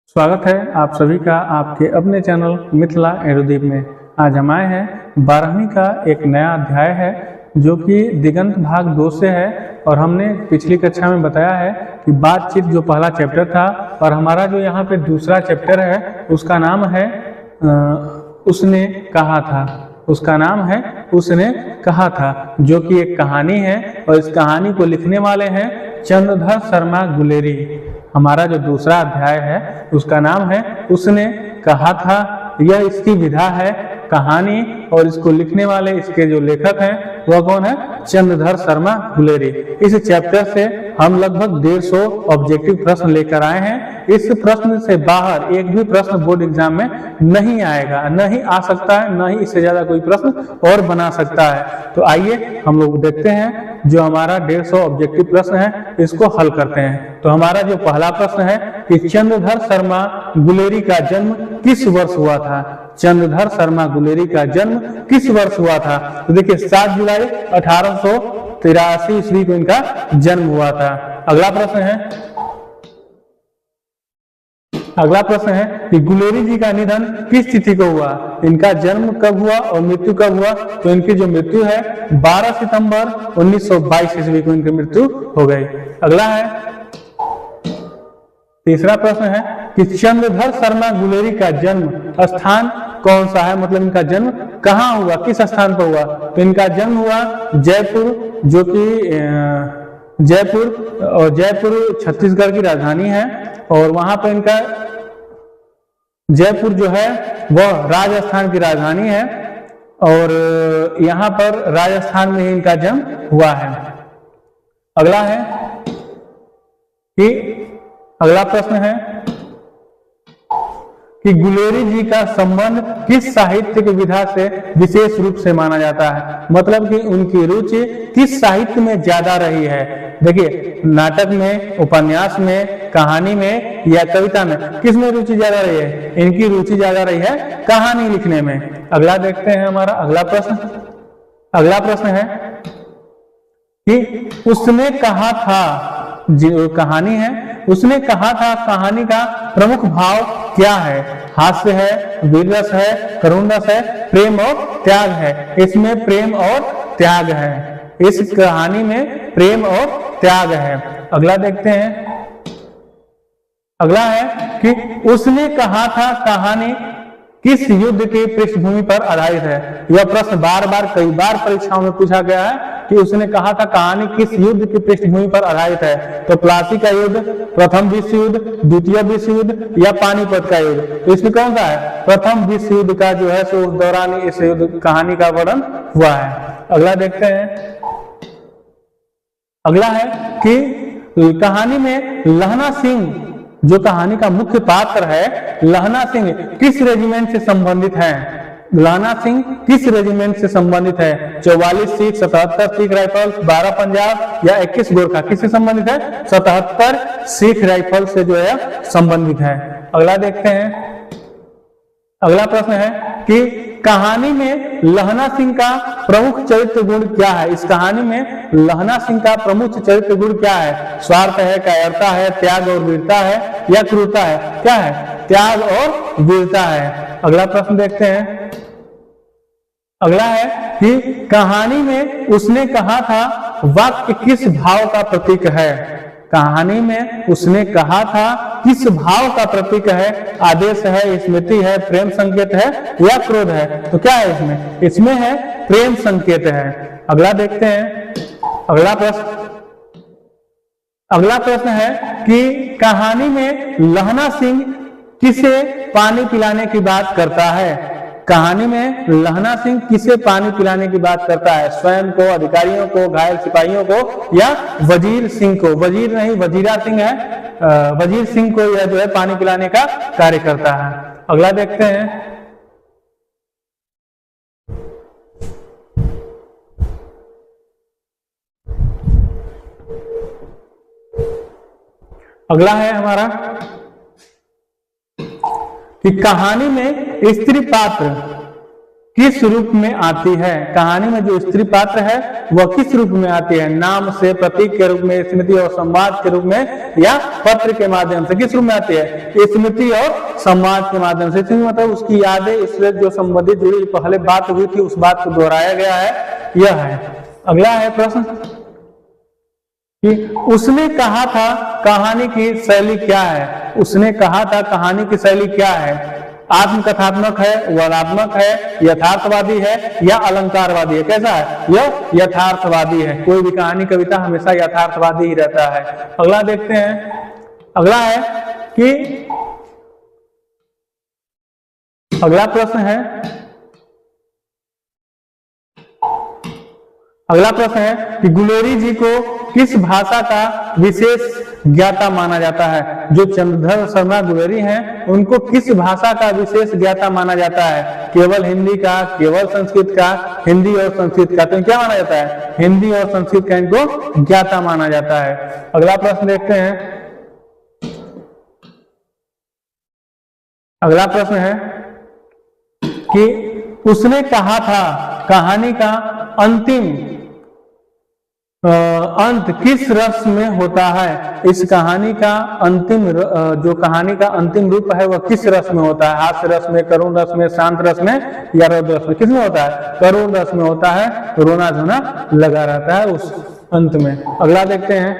स्वागत है आप सभी का आपके अपने चैनल मिथिला एरोदीप में। आज हम आए हैं 12वीं का एक नया अध्याय है जो कि दिगंत भाग 2 से है। और हमने पिछली कक्षा में बताया है कि बातचीत जो पहला चैप्टर था और हमारा जो यहाँ पे दूसरा चैप्टर है उसका नाम है उसने कहा था। उसका नाम है उसने कहा था, जो कि एक कहानी है और इस कहानी को लिखने वाले हैं चंद्रधर शर्मा गुलेरी। हमारा जो दूसरा अध्याय है उसका नाम है उसने कहा था। यह इसकी विधा है कहानी, और इसको लिखने वाले इसके जो लेखक हैं वह कौन है? चंद्रधर शर्मा गुलेरी। इस चैप्टर से हम लगभग 150 ऑब्जेक्टिव प्रश्न लेकर आए हैं। इस प्रश्न से बाहर एक भी प्रश्न बोर्ड एग्जाम में नहीं आएगा, नहीं आ सकता है, न ही इससे ज्यादा कोई प्रश्न और बना सकता है। तो आइए हम लोग देखते हैं जो हमारा 150 ऑब्जेक्टिव प्रश्न है इसको हल करते हैं। तो हमारा जो पहला प्रश्न है कि चंद्रधर शर्मा गुलेरी का जन्म किस वर्ष हुआ था? चंद्रधर शर्मा गुलेरी का जन्म किस वर्ष हुआ था? तो देखिए 7 जुलाई 1883 ईस्वी को इनका जन्म हुआ था। अगला प्रश्न है कि गुलेरी जी का निधन किस तिथि को हुआ? इनका जन्म कब हुआ और मृत्यु कब हुआ? तो इनकी जो मृत्यु है 12 सितंबर 1922 ईस्वी को इनकी मृत्यु हो गई। अगला है तीसरा प्रश्न है कि चंद्रधर शर्मा गुलेरी का जन्म स्थान कौन सा है? मतलब इनका जन्म कहाँ हुआ, किस स्थान पर हुआ? तो इनका जन्म हुआ जयपुर, जो कि जयपुर छत्तीसगढ़ की राजधानी है। और वहां पर इनका जयपुर जो है वह राजस्थान की राजधानी है, और यहाँ पर राजस्थान में ही इनका जन्म हुआ है। अगला प्रश्न है कि गुलेरी जी का संबंध किस साहित्यिक विधा से विशेष रूप से माना जाता है? मतलब कि उनकी रुचि किस साहित्य में ज्यादा रही है? देखिए नाटक में, उपन्यास में, कहानी में या कविता में, किस में रुचि ज्यादा रही है? इनकी रुचि ज्यादा रही है कहानी लिखने में। अगला देखते हैं हमारा अगला प्रश्न है कि उसने कहा था, जो कहानी है उसने कहा था, कहानी का प्रमुख भाव क्या है? हास्य है, वीर रस है, करुण रस है, प्रेम और त्याग है। इसमें प्रेम और त्याग है, इस कहानी में प्रेम और त्याग है। अगला देखते हैं, अगला है कि उसने कहा था कहानी किस युद्ध की पृष्ठभूमि पर आधारित है? यह प्रश्न कई बार परीक्षाओं में पूछा गया है कि उसने कहा था कहानी किस युद्ध की पृष्ठभूमि पर आधारित है? तो प्लासी का युद्ध, प्रथम विश्व युद्ध, द्वितीय विश्व युद्ध या पानीपत का युद्ध? तो इसमें कौन सा है? प्रथम विश्व युद्ध का जो है सो उस दौरान इस युद्ध कहानी का वर्णन हुआ है। अगला देखते हैं, अगला है कि कहानी में लहना सिंह, जो कहानी का मुख्य पात्र है, लहना सिंह किस रेजिमेंट से संबंधित है? लहना सिंह किस रेजिमेंट से संबंधित है? 44 सिख, 77 सिख राइफल्स, 12 पंजाब या 21 गोरखा? किससे संबंधित है? 77 सिख राइफल से जो है संबंधित है। अगला देखते हैं, अगला प्रश्न है कि कहानी में लहना सिंह का प्रमुख चरित्र गुण क्या है? इस कहानी में लहना सिंह का प्रमुख चरित्र गुण क्या है? स्वार्थ है, कायरता है, त्याग और वीरता है या क्रूरता है? क्या है? त्याग और वीरता है। अगला प्रश्न देखते हैं, अगला है कि कहानी में उसने कहा था वाक्य किस भाव का प्रतीक है? कहानी में उसने कहा था किस भाव का प्रतीक है? आदेश है, स्मृति है, प्रेम संकेत है या क्रोध है? तो क्या है इसमें? इसमें है प्रेम संकेत है। अगला देखते हैं, अगला प्रश्न है कि कहानी में लहना सिंह किसे पानी पिलाने की बात करता है? कहानी में लहना सिंह किसे पानी पिलाने की बात करता है? स्वयं को, अधिकारियों को, घायल सिपाहियों को या वजीर सिंह को? वजीर नहीं, वजीरा सिंह है, वजीर सिंह को यह जो है पानी पिलाने का कार्य करता है। अगला देखते हैं, अगला है हमारा कि कहानी में स्त्री पात्र किस रूप में आती है? कहानी में जो स्त्री पात्र है वह किस रूप में आती है? नाम से, प्रतीक के रूप में, स्मृति और संवाद के रूप में, या पत्र के माध्यम से? किस रूप में आती है? स्मृति और संवाद के माध्यम से। इसमें मतलब उसकी यादें, इससे जो संबंधित जुड़ी पहले बात हुई थी उस बात को दोहराया गया है, यह है। अगला है प्रश्न कि उसने कहा था कहानी की शैली क्या है? उसने कहा था कहानी की शैली क्या है? आत्मकथात्मक है, वर्णनात्मक है, यथार्थवादी है, या अलंकारवादी है? कैसा है? यह यथार्थवादी है। कोई भी कहानी कविता हमेशा यथार्थवादी ही रहता है। अगला देखते हैं। अगला है कि अगला प्रश्न है, अगला प्रश्न है कि गुलेरी जी को किस भाषा का विशेष ज्ञाता माना जाता है? जो चंद्रधर शर्मा गुलेरी हैं उनको किस भाषा का विशेष ज्ञाता माना जाता है? केवल हिंदी का, केवल संस्कृत का, हिंदी और संस्कृत का? तो क्या माना जाता है? हिंदी और संस्कृत का इनको ज्ञाता माना जाता है। अगला प्रश्न देखते हैं। अगला प्रश्न है कि उसने कहा था कहानी का अंतिम अंत किस रस में होता है? इस कहानी का अंतिम जो कहानी का अंतिम रूप है वह किस रस में होता है? हास्य रस में, करुण रस में, शांत रस में, या रौद्र रस में? किस में होता है? करुण रस में होता है। रोना धोना लगा रहता है उस अंत में। अगला देखते हैं।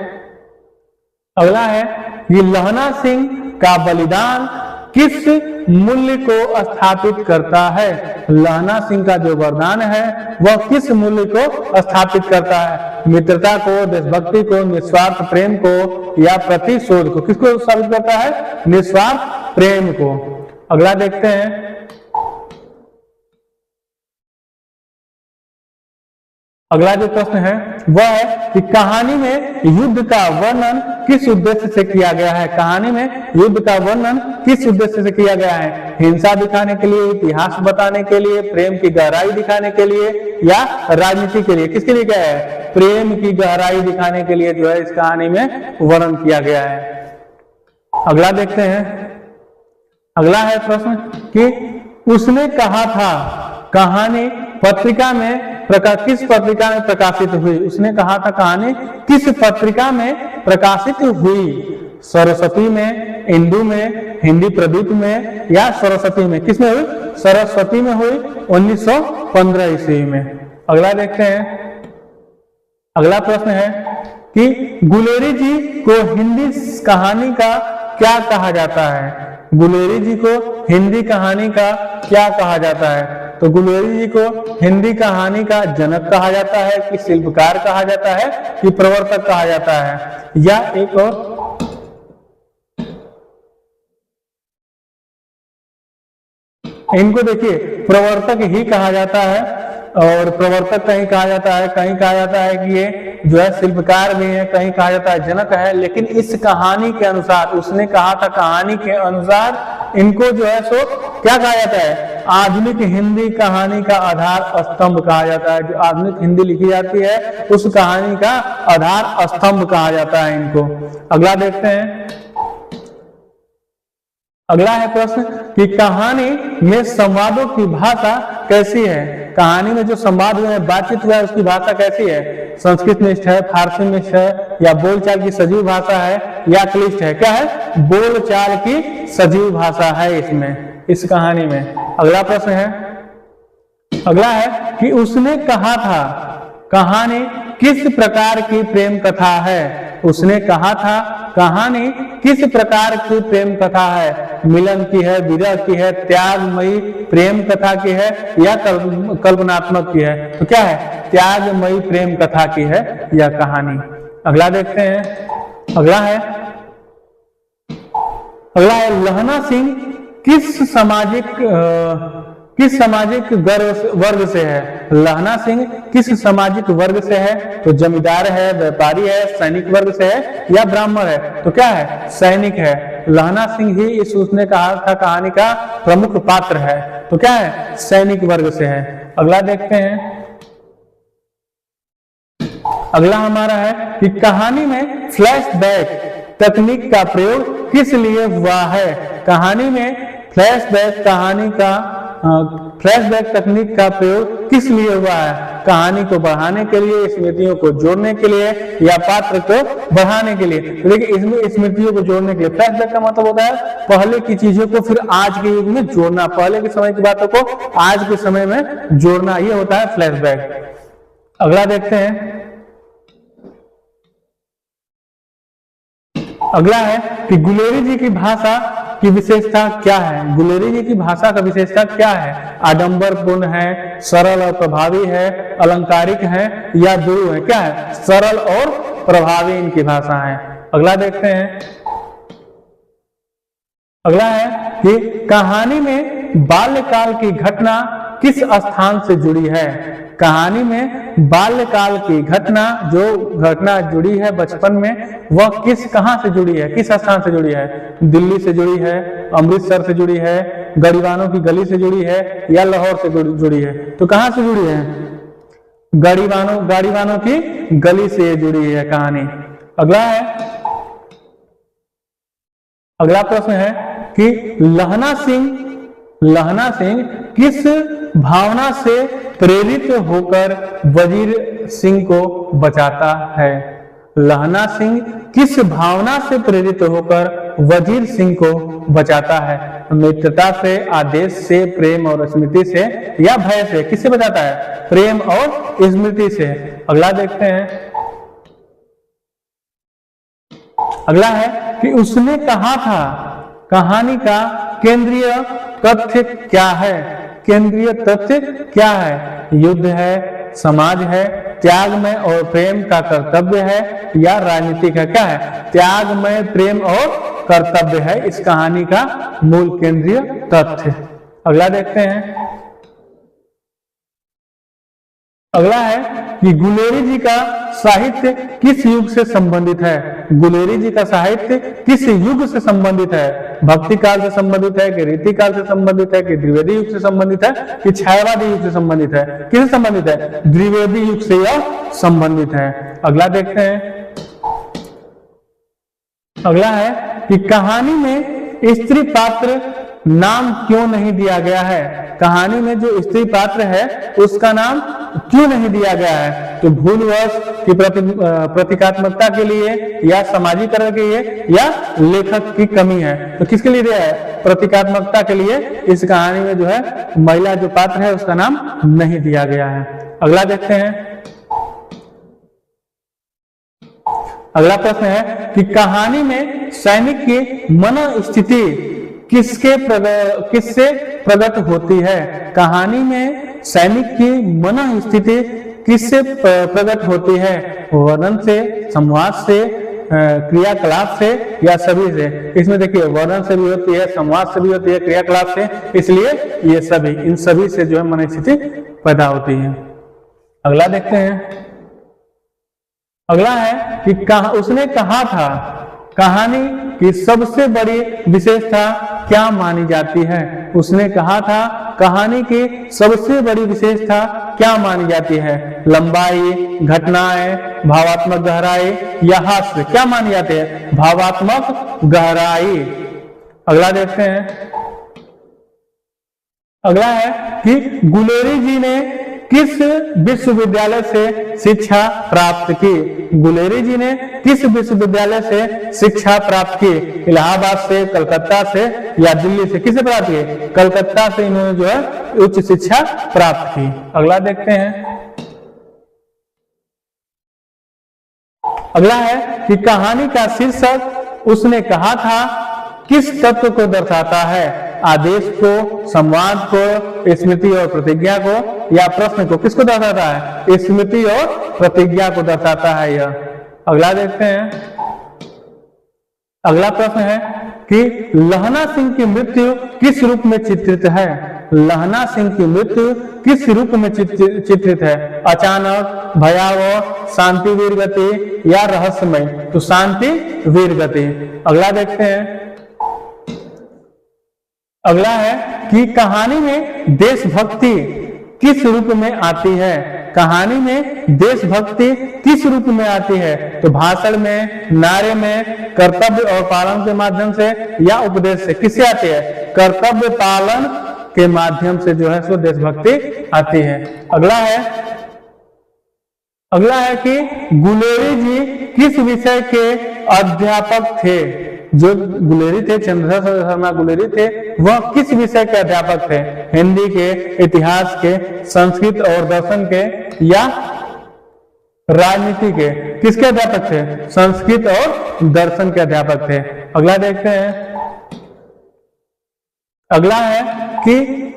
अगला है ये लहना सिंह का बलिदान किस मूल्य को स्थापित करता है? लहना सिंह का जो वरदान है वह किस मूल्य को स्थापित करता है? मित्रता को, देशभक्ति को, निस्वार्थ प्रेम को, या प्रतिशोध को? किसको स्थापित करता है? निस्वार्थ प्रेम को। अगला देखते हैं। अगला जो प्रश्न है वह है कि कहानी में युद्ध का वर्णन किस उद्देश्य से किया गया है? कहानी में युद्ध का वर्णन किस उद्देश्य से किया गया है? हिंसा दिखाने के लिए, इतिहास बताने के लिए, प्रेम की गहराई दिखाने के लिए, या राजनीति के लिए? किसके लिए क्या है? प्रेम की गहराई दिखाने के लिए जो है इस कहानी में वर्णन किया गया है। अगला देखते हैं। अगला है प्रश्न कि उसने कहा था कहानी पत्रिका में किस पत्रिका में प्रकाशित हुई? उसने कहा था कहानी किस पत्रिका में प्रकाशित हुई? सरस्वती में, इंदु में, हिंदी प्रदीप में, या सरस्वती में? किसमें हुई? सरस्वती में हुई 1915 ईस्वी में। अगला देखते हैं। अगला प्रश्न है कि गुलेरी जी को हिंदी कहानी का क्या कहा जाता है? गुलेरी जी को हिंदी कहानी का क्या कहा जाता है? तो गुलेरी जी को हिंदी कहानी का जनक कहा जाता है, कि शिल्पकार कहा जाता है, कि प्रवर्तक कहा जाता है, या एक और? इनको देखिए प्रवर्तक ही कहा जाता है, और प्रवर्तक कहीं कहा जाता है, कहीं कहा जाता है कि ये जो है शिल्पकार भी है, कहीं कहा जाता है जनक है। लेकिन इस कहानी के अनुसार, उसने कहा था कहानी के अनुसार इनको जो है सो क्या कहा जाता है? आधुनिक हिंदी कहानी का आधार स्तंभ कहा जाता है। जो आधुनिक हिंदी लिखी जाती है उस कहानी का आधार स्तंभ कहा जाता है इनको। अगला देखते हैं। अगला है प्रश्न कि कहानी में संवादों की भाषा कैसी है? कहानी में जो संवाद हुए हैं, बातचीत हुआ है, उसकी भाषा कैसी है? संस्कृत निष्ठ है, फारसी निष्ठ है, या बोलचाल की सजीव भाषा है, या क्लिष्ट है? क्या है? बोलचाल की सजीव भाषा है इसमें, इस कहानी में। अगला प्रश्न है। अगला है कि उसने कहा था कहानी किस प्रकार की प्रेम कथा है? उसने कहा था कहानी किस प्रकार की प्रेम कथा है? मिलन की है, विरह की है, त्यागमयी प्रेम कथा की है, या कल्पनात्मक की है? तो क्या है? त्यागमयी प्रेम कथा की है यह कहानी। अगला देखते हैं। अगला है लहना सिंह किस सामाजिक वर्ग से है? लहना सिंह किस सामाजिक वर्ग से है? तो जमींदार है, व्यापारी है, सैनिक वर्ग से है, या ब्राह्मण है? तो क्या है? सैनिक है। लहना सिंह ही इस उसने कहा था कहानी का प्रमुख पात्र है, तो क्या है? सैनिक वर्ग से है। अगला देखते हैं। अगला हमारा है कि कहानी में फ्लैशबैक तकनीक का प्रयोग किस लिए हुआ है? कहानी में फ्लैशबैक कहानी का फ्लैशबैक तकनीक का प्रयोग किस लिए हुआ है? कहानी को बढ़ाने के लिए, स्मृतियों को जोड़ने के लिए, या पात्र को बढ़ाने के लिए? तो देखिए इसमें स्मृतियों को जोड़ने के लिए। फ्लैशबैक का मतलब होता है पहले की चीजों को फिर आज के युग में जोड़ना, पहले के समय की बातों को आज के समय में जोड़ना, ये होता है फ्लैशबैक। अगला देखते हैं। अगला है कि गुलेरी जी की भाषा की विशेषता क्या है? गुलेरी जी की भाषा का विशेषता क्या है? आडंबरपूर्ण है, सरल और प्रभावी है, अलंकारिक है, या दुरु है? क्या है? सरल और प्रभावी इनकी भाषा है। अगला देखते हैं। अगला है कि कहानी में बाल्यकाल की घटना किस स्थान से जुड़ी है? कहानी में बाल्यकाल की घटना, जो घटना जुड़ी है बचपन में, वह कहां से जुड़ी है, किस स्थान से जुड़ी है? दिल्ली से जुड़ी है, अमृतसर से जुड़ी है, गरीबानों की गली से जुड़ी है, या लाहौर से जुड़ी है? तो कहां से जुड़ी है? गरीबानों की गली से जुड़ी है कहानी। अगला है, अगला प्रश्न है कि लहना सिंह किस भावना से प्रेरित होकर वजीर सिंह को बचाता है? लहना सिंह किस भावना से प्रेरित होकर वजीर सिंह को बचाता है? मित्रता से, आदेश से, प्रेम और स्मृति से, या भय से? किससे बचाता है? प्रेम और स्मृति से। अगला देखते हैं। अगला है कि उसने कहा था कहानी का केंद्रीय तथ्य क्या है? केंद्रीय तथ्य क्या है? युद्ध है, समाज है, त्यागमय और प्रेम का कर्तव्य है, या राजनीतिक है? क्या है? त्यागमय, प्रेम और कर्तव्य है इस कहानी का मूल केंद्रीय तथ्य। अगला देखते हैं। अगला है कि गुलेरी जी का साहित्य किस युग से संबंधित है? गुलेरी जी का साहित्य किस युग से संबंधित है? भक्ति काल से संबंधित है, कि रीति काल से संबंधित है, कि द्विवेदी युग से संबंधित है, कि छायावादी युग से संबंधित है? किससे संबंधित है? द्विवेदी युग से यह संबंधित है। अगला देखते हैं। अगला है कि कहानी में स्त्री पात्र नाम क्यों नहीं दिया गया है? कहानी में जो स्त्री पात्र है उसका नाम क्यों नहीं दिया गया है? तो भूलवश, की प्रतीकात्मकता के लिए, या सामाजिकरण के लिए, या लेखक की कमी है? तो किसके लिए दिया है? प्रतीकात्मकता के लिए इस कहानी में जो है महिला जो पात्र है उसका नाम नहीं दिया गया है। अगला देखते हैं। अगला प्रश्न है कि कहानी में सैनिक की मनोस्थिति किससे प्रकट होती है? कहानी में सैनिक की मनोस्थिति किससे प्रकट होती है? वर्णन से, संवाद से, क्रियाकलाप से, या सभी से? इसमें देखिए वर्णन से भी होती है, संवाद से भी होती है, क्रियाकलाप से, इसलिए ये सभी, इन सभी से जो है मनोस्थिति पैदा होती है। अगला देखते हैं। अगला है कि उसने कहा था कहानी की सबसे बड़ी विशेषता क्या मानी जाती है? उसने कहा था कहानी की सबसे बड़ी विशेषता क्या मानी जाती है? लंबाई, घटनाएं, भावात्मक गहराई, या हास्य? क्या मानी जाती है? भावात्मक गहराई। अगला देखते हैं। अगला है कि गुलेरी जी ने किस विश्वविद्यालय से शिक्षा प्राप्त की? गुलेरी जी ने किस विश्वविद्यालय से शिक्षा प्राप्त की? इलाहाबाद से, कलकत्ता से, या दिल्ली से? किसे प्राप्त की? कलकत्ता से इन्होंने जो है उच्च शिक्षा प्राप्त की। अगला देखते हैं। अगला है कि कहानी का शीर्षक उसने कहा था किस तत्व को दर्शाता है? आदेश को, संवाद को, स्मृति और प्रतिज्ञा को, या प्रश्न को? किसको दर्शाता है? स्मृति और प्रतिज्ञा को दर्शाता है यह। अगला देखते हैं। अगला प्रश्न है कि लहना सिंह की मृत्यु किस रूप में चित्रित है? लहना सिंह की मृत्यु किस रूप में चित्रित है? अचानक, भयावह, शांति वीर गति, या रहस्यमय? तो शांति वीर गति। अगला देखते हैं। अगला है कि कहानी में देशभक्ति किस रूप में आती है? कहानी में देशभक्ति किस रूप में आती है? तो भाषण में, नारे में, कर्तव्य और पालन के माध्यम से, या उपदेश से? किससे आती है? कर्तव्य पालन के माध्यम से जो है सो देशभक्ति आती है। अगला है कि गुलेरी जी किस विषय के अध्यापक थे? जो गुलेरी थे, चंद्रशेखर शर्मा गुलेरी थे, वह किस विषय के अध्यापक थे? हिंदी के, इतिहास के, संस्कृत और दर्शन के या राजनीति के? किसके अध्यापक थे? संस्कृत और दर्शन के अध्यापक थे। अगला देखते हैं। अगला है कि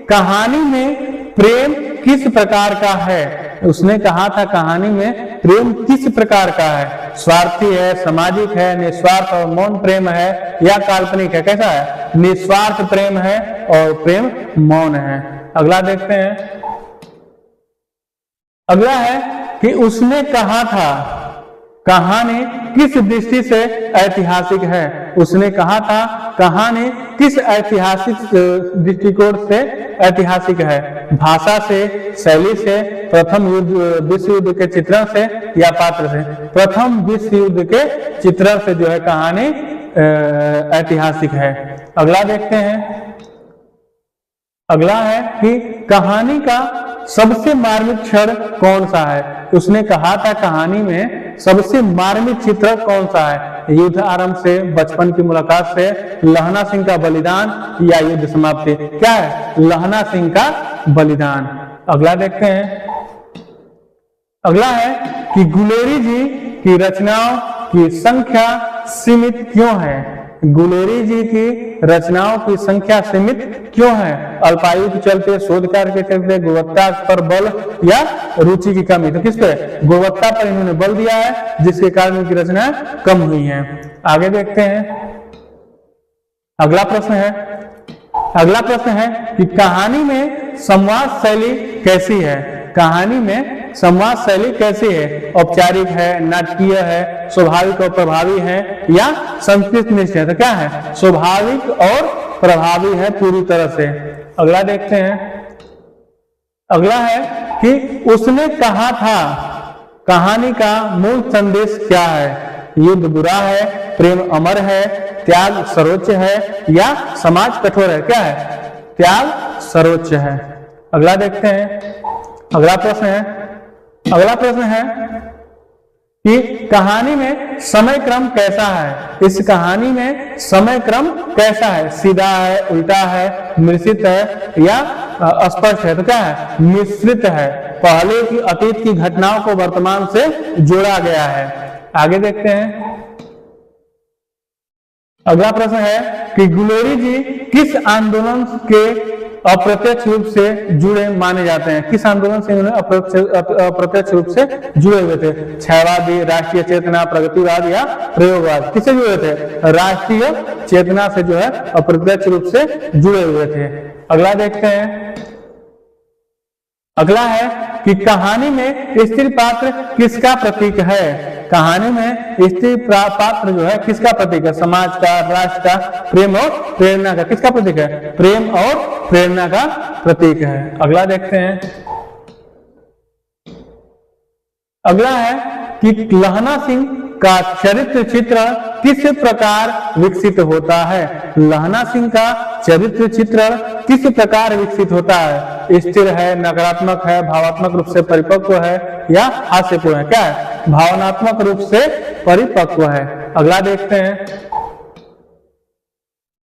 कहानी में प्रेम किस प्रकार का है? उसने कहा था कहानी में प्रेम किस प्रकार का है? स्वार्थी है, सामाजिक है, निस्वार्थ और मौन प्रेम है या काल्पनिक है? कैसा है? निस्वार्थ प्रेम है और प्रेम मौन है। अगला देखते हैं। अगला है कि उसने कहा था कहानी किस दृष्टि से ऐतिहासिक है? उसने कहा था कहानी किस ऐतिहासिक दृष्टिकोण से ऐतिहासिक है? भाषा से, शैली से, प्रथम विश्व युद्ध के चित्रण से या पात्र से? प्रथम विश्व युद्ध के चित्रण से जो है कहानी ऐतिहासिक है। अगला देखते हैं। अगला है कि कहानी का सबसे मार्मिक क्षण कौन सा है? उसने कहा था कहानी में सबसे मार्मिक चित्र कौन सा है? युद्ध आरंभ से, बचपन की मुलाकात से, लहना सिंह का बलिदान या युद्ध समाप्ति? क्या है? लहना सिंह का बलिदान। अगला देखते हैं। अगला है कि गुलेरी जी की रचनाओं की संख्या सीमित क्यों है? गुलेरी जी की रचनाओं की संख्या सीमित क्यों है? अल्पायु के चलते, शोध कार्य के चलते, गुणवत्ता पर बल या रुचि की कमी? तो किस पे? गुणवत्ता पर इन्होंने बल दिया है, जिसके कारण इनकी रचना कम हुई है। आगे देखते हैं। अगला प्रश्न है कि कहानी में संवाद शैली कैसी है? कहानी में संवाद शैली कैसी है? औपचारिक है, नाटकीय है, स्वाभाविक और प्रभावी है या संस्कृत निष्ठ है? तो क्या है? स्वाभाविक और प्रभावी है पूरी तरह से। अगला देखते हैं। अगला है कि उसने कहा था कहानी का मूल संदेश क्या है? युद्ध बुरा है, प्रेम अमर है, त्याग सर्वोच्च है या समाज कठोर है? क्या है? त्याग सर्वोच्च है। अगला देखते हैं। अगला प्रश्न है कि कहानी में समय क्रम कैसा है? इस कहानी में समय क्रम कैसा है? सीधा है, उल्टा है, मिश्रित है या स्पष्ट है? तो क्या है? मिश्रित है। पहले की अतीत की घटनाओं को वर्तमान से जोड़ा गया है। आगे देखते हैं। अगला प्रश्न है कि गुलेरी जी किस आंदोलन के अप्रत्यक्ष रूप से जुड़े माने जाते हैं? किस आंदोलन से इन्होंने अप्रत्यक्ष रूप से जुड़े हुए थे? क्षयवादी, राष्ट्रीय चेतना, प्रगतिवाद या प्रयोगवाद? किससे जुड़े थे? राष्ट्रीय चेतना से जो है अप्रत्यक्ष रूप से जुड़े हुए थे। अगला देखते हैं। अगला है कि कहानी में स्त्री पात्र किसका प्रतीक है? कहानी में स्त्री पात्र जो है किसका प्रतीक है? समाज का, राष्ट्र का, प्रेम और प्रेरणा का? किसका प्रतीक है? प्रेम और प्रेरणा का प्रतीक है। अगला देखते हैं। अगला है कि लहना सिंह का चरित्र चित्र किस प्रकार विकसित होता है? लहना सिंह का चरित्र चित्र किस प्रकार विकसित होता है? स्थिर है, नकारात्मक है, भावनात्मक रूप से परिपक्व है या हास्यपूर्ण है? क्या है? भावनात्मक रूप से परिपक्व है। अगला देखते हैं।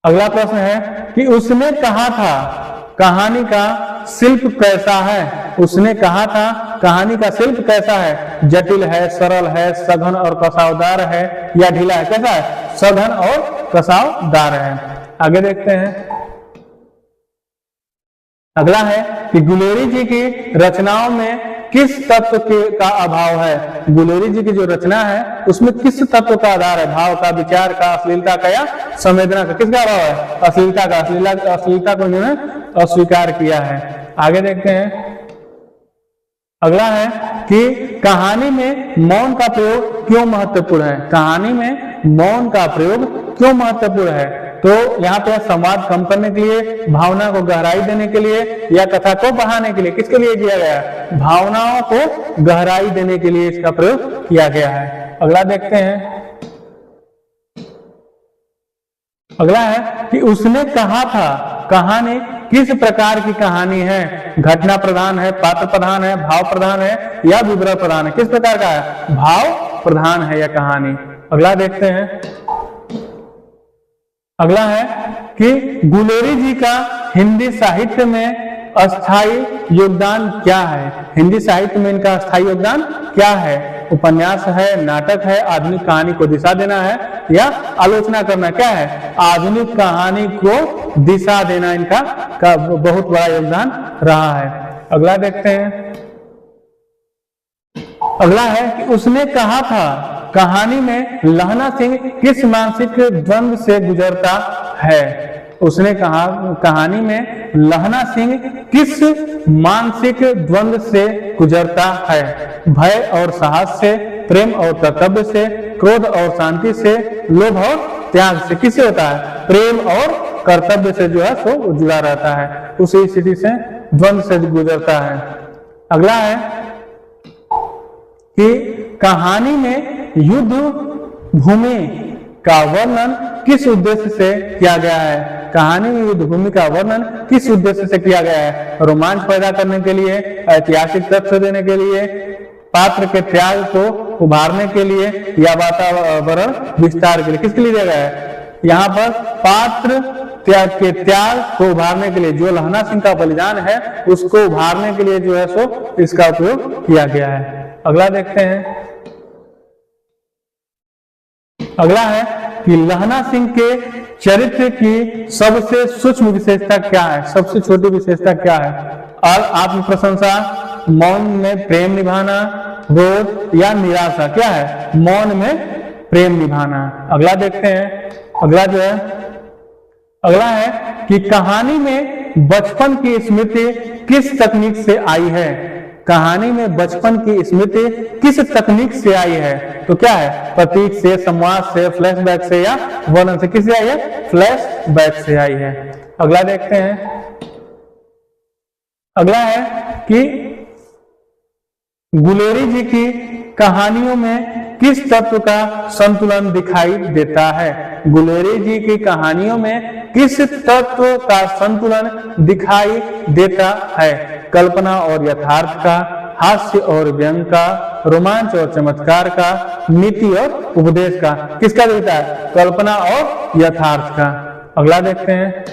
अगला प्रश्न है कि उसने कहा था कहानी का शिल्प कैसा है? उसने कहा था कहानी का शिल्प कैसा है? जटिल है, सरल है, सघन और कसावदार है या ढीला है? कैसा है? सघन और कसावदार है। आगे देखते हैं। अगला है कि गुलेरी जी की रचनाओं में किस तत्व का अभाव है? गुलेरी जी की जो रचना है उसमें किस तत्व का आधार है? भाव का, विचार का, अश्लीलता का या संवेदना का? किसका अभाव है? अश्लीलता का। अश्लीलता को इन्होंने अस्वीकार किया है। आगे देखते हैं। अगला है कि कहानी में मौन का प्रयोग क्यों महत्वपूर्ण है? कहानी में मौन का प्रयोग क्यों महत्वपूर्ण है? तो यहाँ पे संवाद कम करने के लिए, भावना को गहराई देने के लिए या कथा को बढ़ाने के लिए? किसके लिए किया गया है? भावनाओं को गहराई देने के लिए इसका प्रयोग किया गया है। अगला देखते हैं। अगला है कि उसने कहा था कहानी किस प्रकार की कहानी है? घटना प्रधान है, पात्र प्रधान है, भाव प्रधान है या विवरण प्रधान है? किस प्रकार का है? भाव प्रधान है यह कहानी। अगला देखते हैं। अगला है कि गुलेरी जी का हिंदी साहित्य में अस्थाई योगदान क्या है? हिंदी साहित्य में इनका अस्थाई योगदान क्या है? उपन्यास है, नाटक है, आधुनिक कहानी को दिशा देना है या आलोचना करना? क्या है? आधुनिक कहानी को दिशा देना इनका का बहुत बड़ा योगदान रहा है। अगला देखते हैं। अगला है कि उसने कहा था कहानी में लहना सिंह किस मानसिक द्वंद से गुजरता है? उसने कहा कहानी में लहना सिंह किस मानसिक द्वंद से गुजरता है? भय और साहस से, प्रेम और कर्तव्य से, क्रोध और शांति से, लोभ और त्याग से? किससे होता है? प्रेम और कर्तव्य से जो है सो जुड़ा रहता है, उसी स्थिति से द्वंद से गुजरता है। अगला है कि कहानी में युद्ध भूमि का वर्णन किस उद्देश्य से किया गया है? कहानी में युद्ध भूमि का वर्णन किस उद्देश्य से किया गया है? रोमांच पैदा करने के लिए, ऐतिहासिक तथ्य देने के लिए, पात्र के त्याग को उभारने के लिए या वातावरण विस्तार के लिए? किसके लिए दिया गया है? यहाँ पर पात्र त्याग को उभारने के लिए, जो लहना सिंह का बलिदान है उसको उभारने के लिए जो है सो इसका उपयोग किया गया है। अगला देखते हैं। अगला है कि लहना सिंह के चरित्र की सबसे सूक्ष्म विशेषता क्या है? सबसे छोटी विशेषता क्या है? और आत्म प्रशंसा, मौन में प्रेम निभाना, क्रोध या निराशा? क्या है? मौन में प्रेम निभाना। अगला देखते हैं। अगला जो है, अगला है कि कहानी में बचपन की स्मृति किस तकनीक से आई है? कहानी में बचपन की स्मृति किस तकनीक से आई है? तो क्या है? प्रतीक से, संवाद से, फ्लैशबैक से या वर्णन से? किससे आई है? फ्लैशबैक से आई है। अगला देखते हैं। अगला है कि गुलेरी जी की कहानियों में किस तत्व का संतुलन दिखाई देता है? गुलेरी जी की कहानियों में किस तत्व का संतुलन दिखाई देता है? कल्पना और यथार्थ का, हास्य और व्यंग का, रोमांच और चमत्कार का, नीति और उपदेश का? किसका देता है? कल्पना और यथार्थ का। अगला देखते हैं।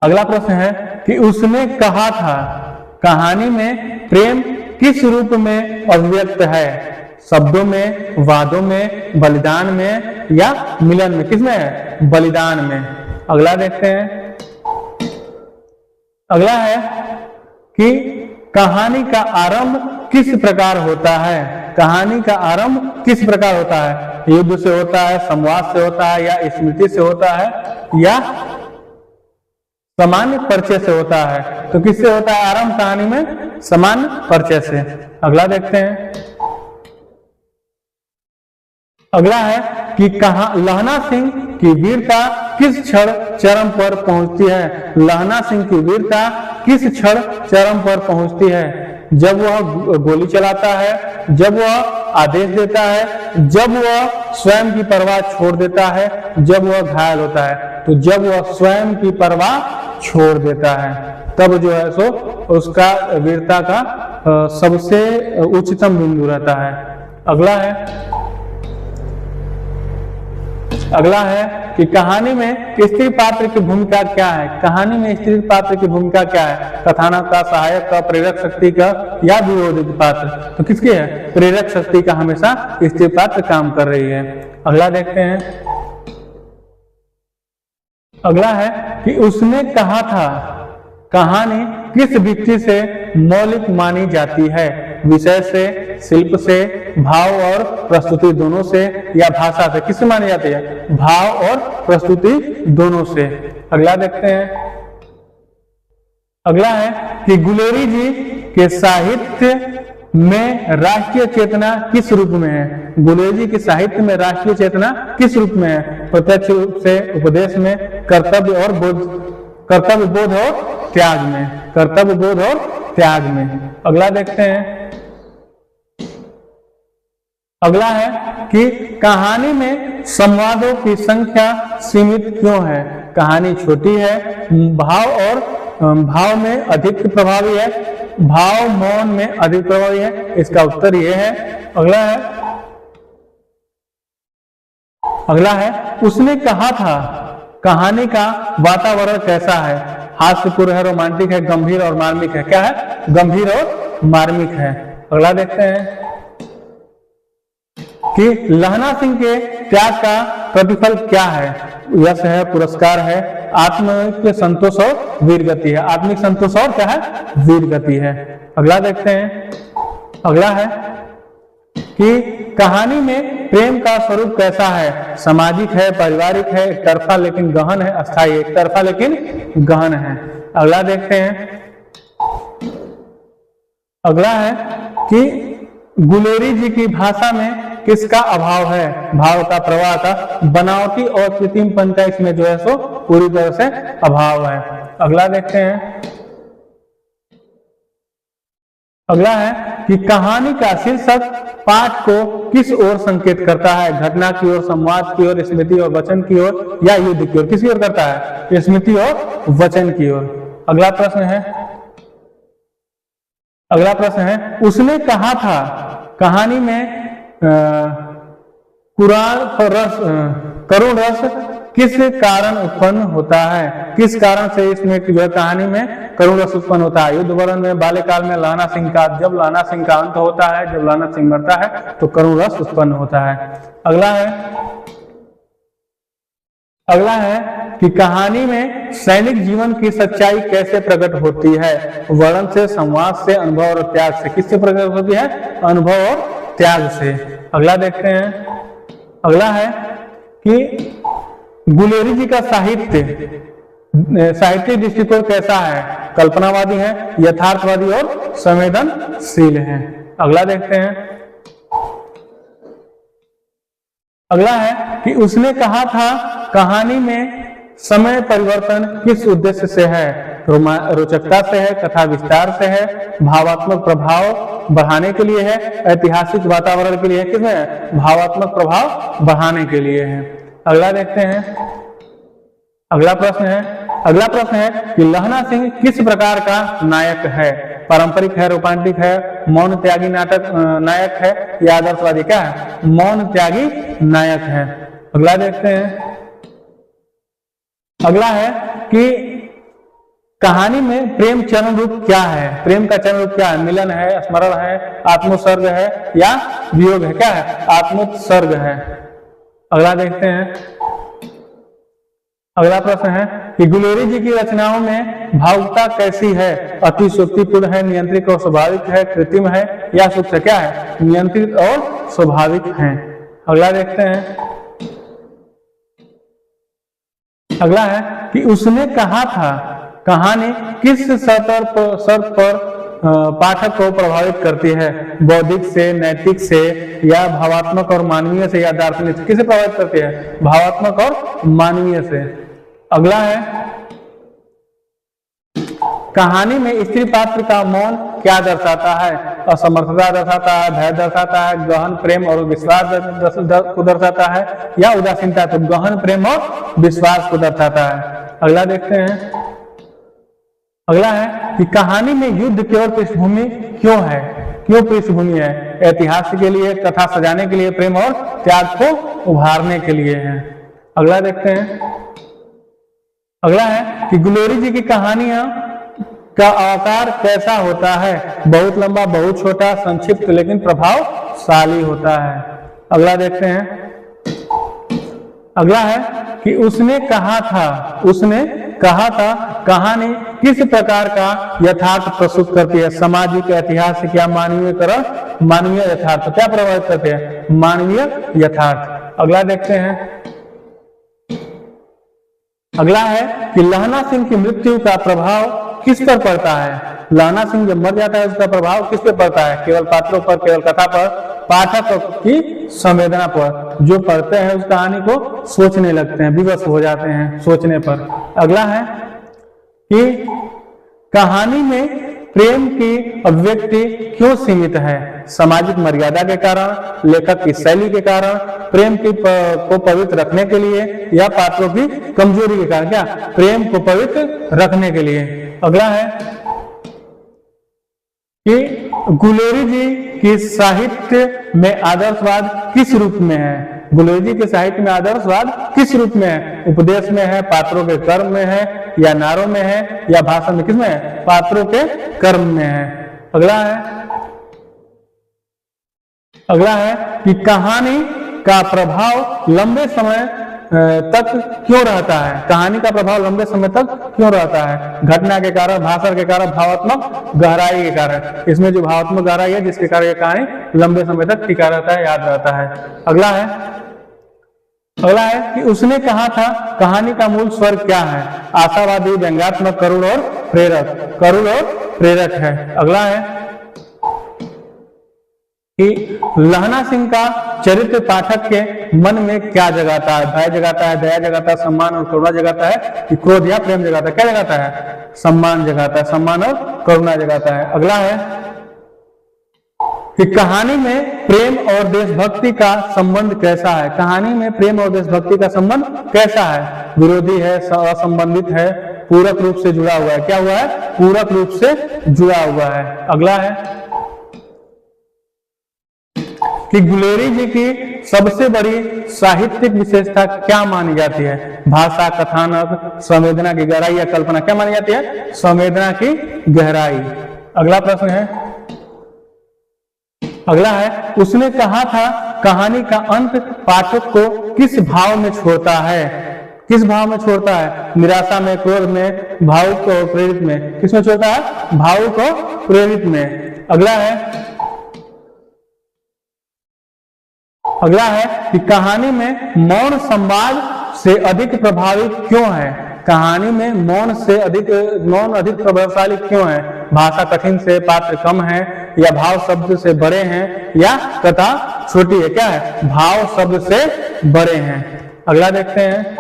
अगला प्रश्न है कि उसने कहा था कहानी में प्रेम किस रूप में अभिव्यक्त है? शब्दों में, वादों में, बलिदान में या मिलन में? किसमें है? बलिदान में। अगला देखते हैं। अगला है कि कहानी का आरंभ किस प्रकार होता है? कहानी का आरंभ किस प्रकार होता है? युद्ध से होता है, संवाद से होता है या स्मृति से होता है या सामान्य परिचय से होता है? तो किससे होता है आरंभ कहानी में? सामान्य परिचय से। अगला देखते हैं। अगला है कि लहना सिंह की वीरता किस क्षण चरम पर पहुंचती है? लहना सिंह की वीरता किस क्षण चरम पर पहुंचती है? जब वह गोली चलाता है, जब वह आदेश देता है, जब वह स्वयं की परवाह छोड़ देता है, जब वह घायल होता है? तो जब वह स्वयं की परवाह छोड़ देता है तब जो है सो उसका वीरता का सबसे उच्चतम बिंदु रहता है। अगला है कि कहानी में स्त्री पात्र की भूमिका क्या है? कहानी में स्त्री पात्र की भूमिका क्या है? कथानक का, सहायक का, प्रेरक शक्ति का या विरोधी पात्र? तो किसकी है? प्रेरक शक्ति का हमेशा स्त्री पात्र काम कर रही है। अगला देखते हैं। अगला है कि उसने कहा था कहानी किस व्यक्ति से मौलिक मानी जाती है? विषय से, शिल्प से, भाव और प्रस्तुति दोनों से या भाषा से? किससे मानी जाती है? भाव और प्रस्तुति दोनों से। अगला देखते हैं। अगला है कि गुलेरी जी के साहित्य में राष्ट्रीय चेतना किस रूप में है? गुलेरी जी के साहित्य में राष्ट्रीय चेतना किस रूप में है? प्रत्यक्ष रूप से, उपदेश में, कर्तव्य बोध और त्याग में? कर्तव्य बोध और त्याग में। अगला देखते हैं। अगला है कि कहानी में संवादों की संख्या सीमित क्यों है? कहानी छोटी है, भाव में अधिक प्रभावी है, भाव मौन में अधिक प्रभावी है। इसका उत्तर ये है। अगला है उसने कहा था कहानी का वातावरण कैसा है? हास्यपूर्ण है, रोमांटिक है, गंभीर और मार्मिक है। क्या है? गंभीर और मार्मिक है। अगला देखते हैं कि लहना सिंह के त्याग का प्रतिफल क्या है? यश है, पुरस्कार है, आत्मिक संतोष और वीर गति है। आत्मिक संतोष और क्या है? वीर गति है। अगला देखते हैं। अगला है कि कहानी में प्रेम का स्वरूप कैसा है? सामाजिक है, पारिवारिक है, एक तरफा लेकिन गहन है, अस्थायी। एक तरफा लेकिन गहन है। अगला देखते हैं। अगला है कि गुलेरी जी की भाषा में किसका अभाव है? भाव का, प्रवाह का, बनावटी और कृत्रिमपन का इसमें जो है सो पूरी तरह से अभाव है। अगला देखते हैं। अगला है कि कहानी का शीर्षक पाठ को किस ओर संकेत करता है? घटना की ओर, संवाद की ओर, स्मृति और वचन की ओर या युद्ध की ओर? किसी ओर करता है? स्मृति और वचन की ओर। अगला प्रश्न है उसने कहा था कहानी में करुण रस किस कारण उत्पन्न होता है? किस कारण से इसमें जो कहानी में करुण रस उत्पन्न होता है? युद्ध वर्णन में, बाल्यकाल में, लहना सिंह का, जब लहना सिंह का अंत होता है, जब लहना सिंह मरता है तो करुण रस उत्पन्न होता है। अगला है कि कहानी में सैनिक जीवन की सच्चाई कैसे प्रकट होती है? वर्णन से, संवाद से, अनुभव और त्याग से। किससे प्रकट होती है? अनुभव और त्याग से। अगला देखते हैं। अगला है कि गुलेरी जी का साहित्यिक दृष्टिकोण कैसा है? कल्पनावादी है, यथार्थवादी और संवेदनशील है। अगला देखते हैं। अगला है कि उसने कहा था कहानी में समय परिवर्तन किस उद्देश्य से है? रोचकता से है, कथा विस्तार से है, भावात्मक प्रभाव बढ़ाने के लिए है, ऐतिहासिक वातावरण के लिए है। किसमें? भावात्मक प्रभाव बढ़ाने के लिए है। अगला देखते हैं। अगला प्रश्न है कि लहना सिंह किस प्रकार का नायक है? पारंपरिक है, रोमांटिक है, मौन त्यागी नायक है या आदर्शवादी? क्या है? मौन त्यागी नायक है। अगला देखते हैं। अगला है कि कहानी में प्रेम चरण रूप क्या है? प्रेम का चरण रूप क्या है? मिलन है, स्मरण है, आत्मोत्सर्ग है या वियोग है? क्या है? आत्मोत्सर्ग है। अगला देखते हैं। अगला प्रश्न है कि गुलेरी जी की रचनाओं में भावुकता कैसी है? अतिशोक्तिपूर्ण है, नियंत्रित और स्वाभाविक है, कृत्रिम है या सूक्ष्म? क्या है? नियंत्रित और स्वाभाविक है। अगला देखते हैं। अगला है कि उसने कहा था कहानी किस शर्त पर पाठक को प्रभावित करती है? बौद्धिक से, नैतिक से या भावात्मक और मानवीय से या दार्शनिक से? किसे प्रभावित करती है? भावात्मक और मानवीय से। अगला है कहानी में स्त्री पात्र का मौन क्या दर्शाता है? असमर्थता दर्शाता है, भय दर्शाता है, गहन प्रेम और विश्वास को दर्शाता है या उदासीनता? तो गहन प्रेम और विश्वास को दर्शाता है। अगला देखते हैं। अगला है कि कहानी में युद्ध केवल पृष्ठभूमि क्यों है? क्यों पृष्ठभूमि है? इतिहास के लिए, कथा सजाने के लिए, प्रेम और त्याग को उभारने के लिए है। अगला देखते हैं। अगला है कि गुलेरी जी की कहानियां का आकार कैसा होता है? बहुत लंबा, बहुत छोटा, संक्षिप्त लेकिन प्रभावशाली होता है। अगला देखते हैं। अगला है कि उसने कहा था कहानी किस प्रकार का यथार्थ प्रस्तुत करती है? सामाजिक, ऐतिहासिक या मानवीयकरण? मानवीय यथार्थ। क्या प्रभावित करते हैं? मानवीय यथार्थ। अगला देखते हैं। अगला है कि लहना सिंह की मृत्यु का प्रभाव किस पर पड़ता है? लहना सिंह जब मर जाता है उसका प्रभाव किस पर पड़ता है? केवल पात्रों पर, केवल कथा पर, पाठक की संवेदना पर। जो पढ़ते हैं उस कहानी को सोचने लगते हैं, विवश हो जाते हैं सोचने पर। अगला है कि कहानी में प्रेम की अभिव्यक्ति क्यों सीमित है? सामाजिक मर्यादा के कारण, लेखक की शैली के कारण, प्रेम को पवित्र रखने के लिए, या पात्रों की कमजोरी के कारण? क्या? प्रेम को पवित्र रखने के लिए। अगला है कि गुलेरी जी की साहित्य में आदर्शवाद किस रूप में है? गुलेरी जी के साहित्य में आदर्शवाद किस रूप में है? उपदेश में है, पात्रों के कर्म में है, या नारों में है, या भाषण में? किसमें है? पात्रों के कर्म में है। अगला है कि कहानी का प्रभाव लंबे समय तक क्यों रहता है? कहानी का प्रभाव लंबे समय तक क्यों रहता है? घटना के कारण, भाषण के कारण, भावात्मक गहराई के कारण। इसमें जो भावात्मक गहराई है जिसके कारण ये कहानी लंबे समय तक टिका रहता है, याद रहता है। अगला है कि उसने कहा था कहानी का मूल स्वर क्या है? आशावादी, व्यंग्यात्मक, करुण और प्रेरक। करुण और प्रेरक है। अगला है कि लहना सिंह का चरित्र पाठक के मन में क्या जगाता है? भय जगाता है, दया जगाता है, सम्मान और करुणा जगाता है, कि क्रोध या प्रेम जगाता है? क्या जगाता है? सम्मान जगाता है, सम्मान और करुणा जगाता है। अगला है कि कहानी में प्रेम और देशभक्ति का संबंध कैसा है? कहानी में प्रेम और देशभक्ति का संबंध कैसा है? विरोधी है, असंबंधित है, पूरक रूप से जुड़ा हुआ है? क्या हुआ है? पूरक रूप से जुड़ा हुआ है। अगला है कि गुलेरी जी की सबसे बड़ी साहित्यिक विशेषता क्या मानी जाती है? भाषा, कथानक, संवेदना की गहराई, या कल्पना? क्या मानी जाती है? संवेदना की गहराई। अगला प्रश्न है, उसने कहा था कहानी का अंत पाठक को किस भाव में छोड़ता है? किस भाव में छोड़ता है? निराशा में, क्रोध में, भावुक और प्रेरित में? किसमें छोड़ता है? भावुक और प्रेरित में। अगला है कि कहानी में मौन संवाद से अधिक प्रभावी क्यों है? कहानी में मौन अधिक प्रभावशाली क्यों है? भाषा कठिन से, पात्र कम है, या भाव शब्द से बड़े हैं, या कथा छोटी है? क्या है? भाव शब्द से बड़े हैं। अगला देखते हैं।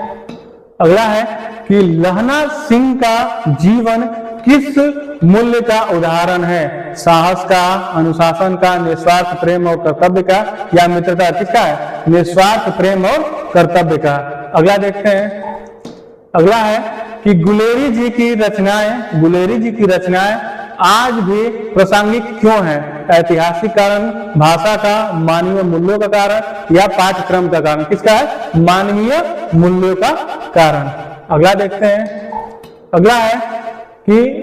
अगला है कि लहना सिंह का जीवन किस मूल्य का उदाहरण है? साहस का, अनुशासन का, निस्वार्थ प्रेम और कर्तव्य का, या मित्रता? किसका है? निस्वार्थ प्रेम और कर्तव्य का। अगला देखते हैं। अगला है कि गुलेरी जी की रचनाएं आज भी प्रासंगिक क्यों है? ऐतिहासिक कारण, भाषा का, मानवीय मूल्यों का कारण, या पाठ्यक्रम का कारण? किसका है? मानवीय मूल्यों का कारण। अगला देखते हैं। अगला है कि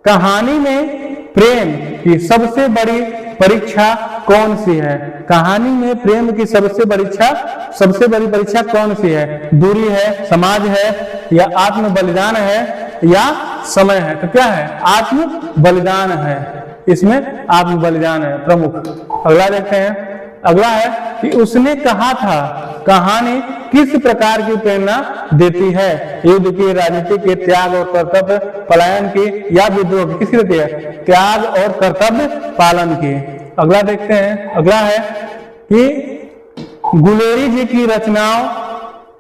कहानी में प्रेम की सबसे बड़ी परीक्षा कौन सी है? कहानी में प्रेम की सबसे बड़ी परीक्षा कौन सी है? दूरी है, समाज है, या आत्म बलिदान है, या समय है? तो क्या है? आत्म बलिदान है। इसमें आत्म बलिदान है प्रमुख। अगला देखते हैं। अगला है कि उसने कहा था कहानी किस प्रकार की प्रेरणा देती है? युद्ध की, राजनीति के, त्याग और कर्तव्य पलायन की, या विद्रोह की? किसकी देती है? त्याग और कर्तव्य पालन की। अगला देखते हैं। अगला है कि गुलेरी जी की रचनाओं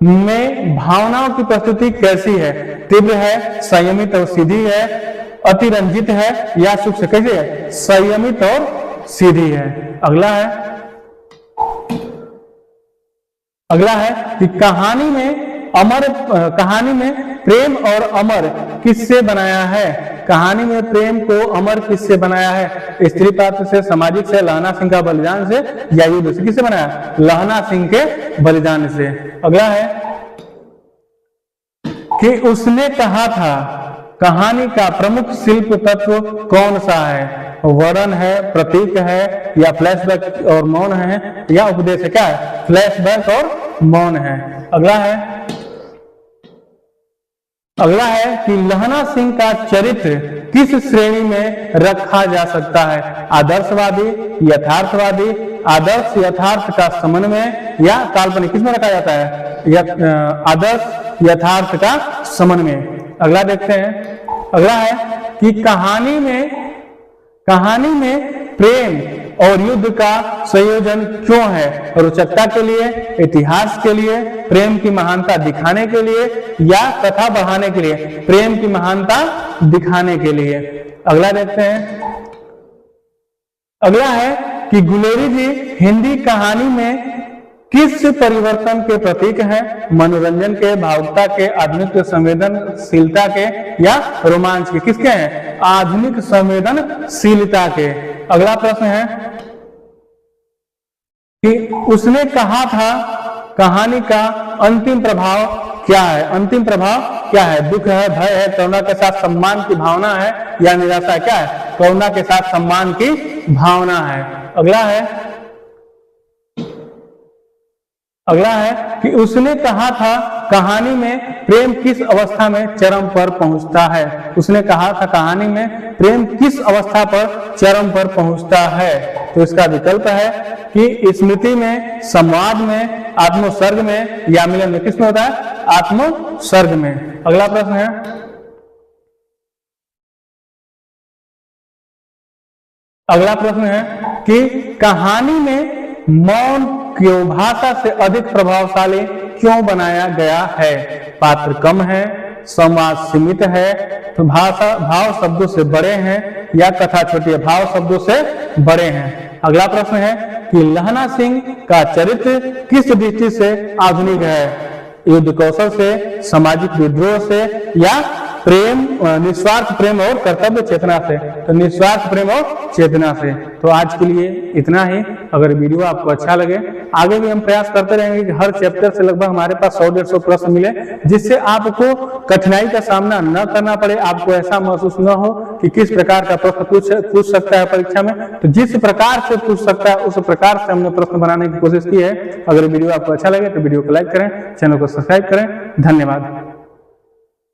में भावनाओं की प्रस्तुति कैसी है? तीव्र है, संयमित और सीधी है, अतिरंजित है, या सूक्ष्म? कैसे है? संयमित और सीधी है। अगला है कि कहानी में प्रेम और अमर किससे बनाया है? कहानी में प्रेम को अमर किससे बनाया है? स्त्री पात्र से, सामाजिक से, लहना सिंह का बलिदान से, या युद्ध से? किससे बनाया? लहना सिंह के बलिदान से। अगला है कि उसने कहा था कहानी का प्रमुख शिल्प तत्व कौन सा है? वर्णन है, प्रतीक है, या फ्लैशबैक और मौन है, या उपदेश है? क्या है? फ्लैशबैक और मौन है। अगला है कि लहना सिंह का चरित्र किस श्रेणी में रखा जा सकता है? आदर्शवादी, यथार्थवादी, आदर्श यथार्थ का समन्वय, या काल्पनिक? किसमें रखा जाता है? आदर्श यथार्थ का समन्वय। अगला देखते हैं। अगला है कि कहानी में प्रेम और युद्ध का संयोजन क्यों है? रोचकता के लिए, इतिहास के लिए, प्रेम की महानता दिखाने के लिए या कथा बढ़ाने के लिए? प्रेम की महानता दिखाने के लिए। अगला देखते हैं। अगला है कि गुलेरी जी हिंदी कहानी में किस परिवर्तन के प्रतीक हैं? मनोरंजन के, भावुकता के, आधुनिक संवेदनशीलता के या रोमांच के? किसके हैं? आधुनिक संवेदनशीलता के। अगला प्रश्न है कि उसने कहा था कहानी का अंतिम प्रभाव क्या है? अंतिम प्रभाव क्या है? दुख है, भय है, करुणा के साथ सम्मान की भावना है या निराशा? क्या है? करुणा के साथ सम्मान की भावना है। अगला है कि उसने कहा था कहानी में प्रेम किस अवस्था में चरम पर पहुंचता है? उसने कहा था कहानी में प्रेम किस अवस्था पर चरम पर पहुंचता है? तो इसका विकल्प है कि स्मृति में, संवाद में, आत्मोत्सर्ग में या मिलन में? किसमें होता है? आत्मोत्सर्ग में। अगला प्रश्न है कि कहानी में मौन क्यों भाषा से अधिक प्रभावशाली क्यों बनाया गया है? पात्र कम है, संवाद सीमित है, तो भाव शब्दों से बड़े हैं या कथा छोटी है? भाव शब्दों से बड़े हैं। अगला प्रश्न है कि लहना सिंह का चरित्र किस दृष्टि से आधुनिक है? युद्ध कौशल से, सामाजिक विद्रोह से या प्रेम, निस्वार्थ प्रेम और कर्तव्य चेतना से? तो निस्वार्थ प्रेम और चेतना से। तो आज के लिए इतना ही। अगर वीडियो आपको अच्छा लगे, आगे भी हम प्रयास करते रहेंगे कि हर चैप्टर से लगभग हमारे पास 100-150 प्रश्न मिले, जिससे आपको कठिनाई का सामना न करना पड़े, आपको ऐसा महसूस न हो कि किस प्रकार का प्रश्न पूछ सकता है परीक्षा में। तो जिस प्रकार से पूछ सकता है उस प्रकार से हमने प्रश्न बनाने की कोशिश की है। अगर वीडियो आपको अच्छा लगे तो वीडियो को लाइक करें, चैनल को सब्सक्राइब करें। धन्यवाद।